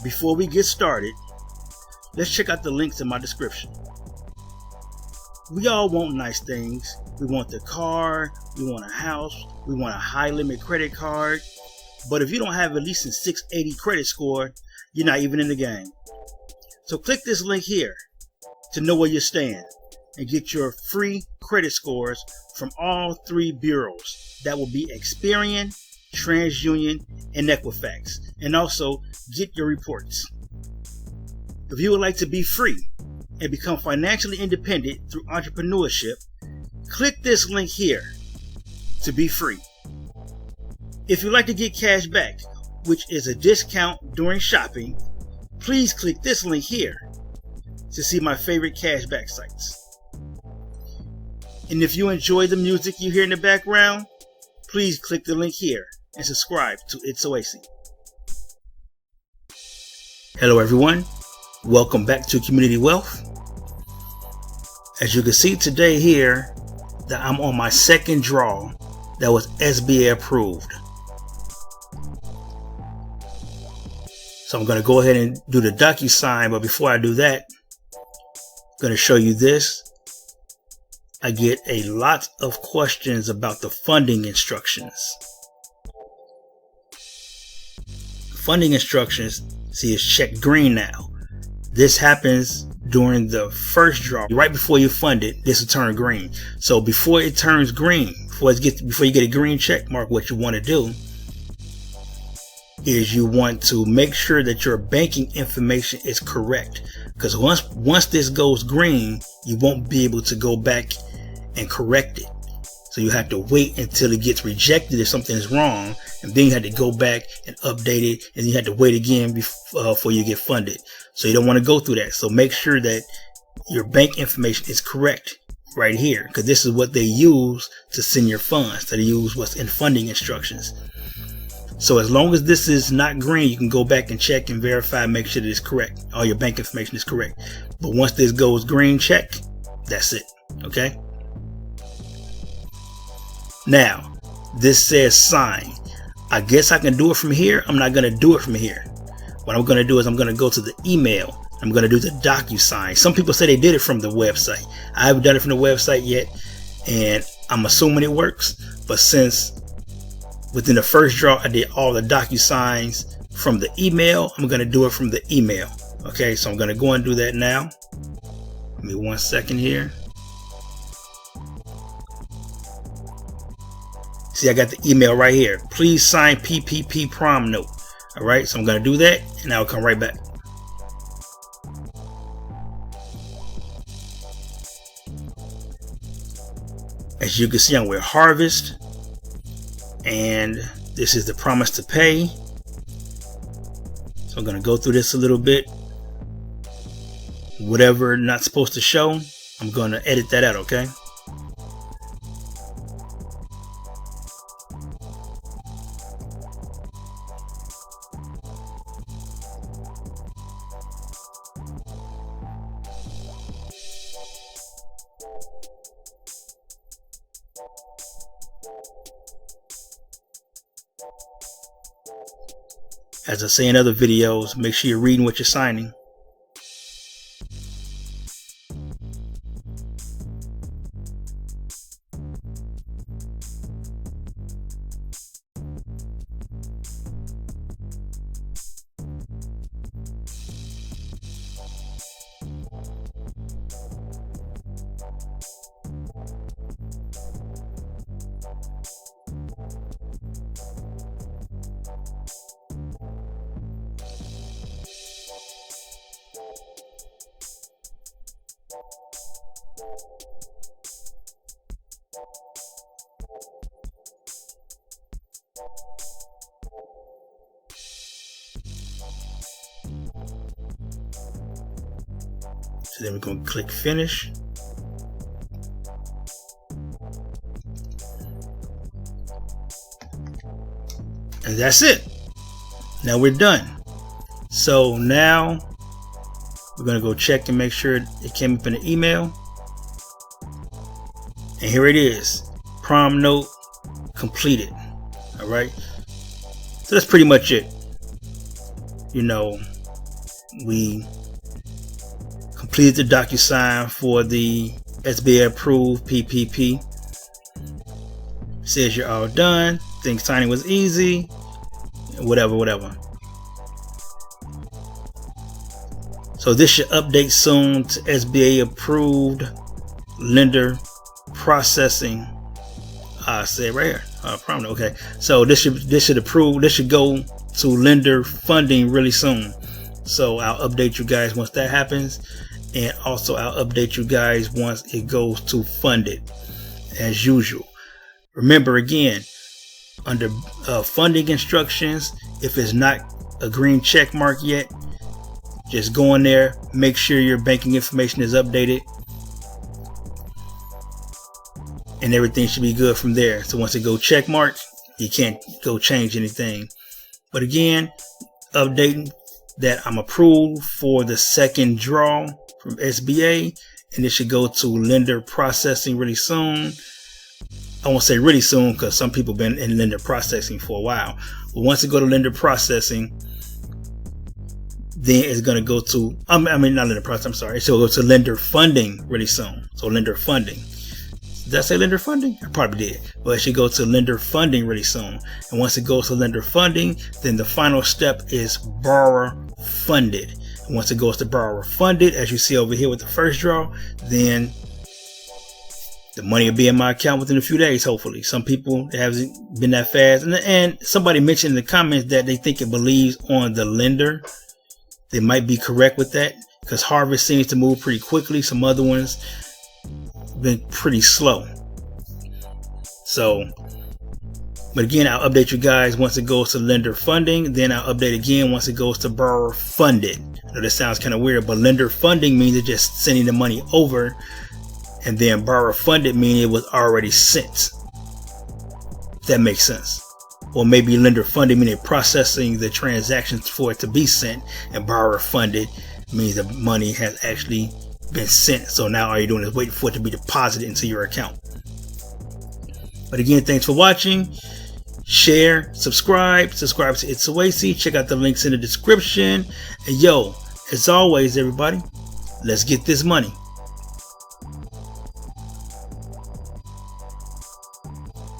before we get started, let's check out the links in my description. We all want nice things. We want the car, we want a house, we want a high limit credit card. But if you don't have at least a 680 credit score, you're not even in the game. So click this link here to know where you stand and get your free credit scores from all three bureaus. That will be Experian, TransUnion, and Equifax. And also get your reports. If you would like to be free and become financially independent through entrepreneurship, click this link here to be free. If you'd like to get cash back, which is a discount during shopping, please click this link here to see my favorite cashback sites. And if you enjoy the music you hear in the background, please click the link here and subscribe to It's Oasis. Hello everyone, welcome back to Community Wealth. As you can see today here, that I'm on my second draw that was SBA approved. So I'm going to go ahead and do the Docusign, but before I do that, I'm going to show you this. I get a lot of questions about the funding instructions. Funding instructions, see, it's checked green now. This happens during the first draw. Right before you fund it, this will turn green. So before it turns green, before you get a green check mark, what you want to do is you want to make sure that your banking information is correct. Because once this goes green, you won't be able to go back and correct it. So you have to wait until it gets rejected if something is wrong, and then you have to go back and update it, and you have to wait again before you get funded. So you don't want to go through that. So make sure that your bank information is correct right here, because this is what they use to send your funds. They use what's in funding instructions. So as long as this is not green, you can go back and check and verify, make sure that it's correct. All your bank information is correct. But once this goes green check, that's it. Okay. Now, this says sign. I guess I can do it from here. I'm not going to do it from here. What I'm going to do is I'm going to go to the email. I'm going to do the Docusign. Some people say they did it from the website. I haven't done it from the website yet, and I'm assuming it works. But since within the first draw, I did all the Docusigns from the email, I'm going to do it from the email. Okay, so I'm going to go and do that now. Give me 1 second here. See, I got the email right here. Please sign PPP prom note. All right, so I'm going to do that, and I'll come right back. As you can see, I'm with Harvest, and this is the promise to pay. So I'm going to go through this a little bit. Whatever not supposed to show, I'm going to edit that out, okay? As I say in other videos, make sure you're reading what you're signing. So then we're going to click finish. And that's it. Now we're done. So now we're going to go check and make sure it came up in the email. And here it is. Prom note completed. All right. So that's pretty much it. You know, We completed the Docusign for the SBA approved PPP. Says you're all done. Think signing was easy. Whatever. So this should update soon to SBA approved lender processing. I said right here. Probably okay. So this should go to lender funding really soon. So I'll update you guys once that happens, and also I'll update you guys once it goes to funded as usual. Remember again, under funding instructions, if it's not a green check mark yet, just go in there, make sure your banking information is updated, and everything should be good from there. So once it go check mark, you can't go change anything. But again, updating that I'm approved for the second draw from SBA, and it should go to lender processing really soon. I won't say really soon because some people been in lender processing for a while. But once it go to lender processing, then it's going to go to, not lender processing, I'm sorry. It's going to go to lender funding really soon. So lender funding. Did I say lender funding? I probably did. But it should go to lender funding really soon. And once it goes to lender funding, then the final step is borrower funded. And once it goes to borrower funded, as you see over here with the first draw, then the money will be in my account within a few days, hopefully. Some people, it hasn't been that fast. And somebody mentioned in the comments that they think it believes on the lender. They might be correct with that, because Harvest seems to move pretty quickly. Some other ones been pretty slow. So, but again, I'll update you guys once it goes to lender funding. Then I'll update again once it goes to borrower funded. I know this sounds kind of weird, but lender funding means it's just sending the money over, and then borrower funded meaning it was already sent. If that makes sense. Or maybe lender funded meaning processing the transactions for it to be sent, and borrower funded means the money has actually been sent. So now all you're doing is waiting for it to be deposited into your account. But again, thanks for watching. Share, subscribe to It's Oasis. Check out the links in the description. And yo, as always, everybody, let's get this money.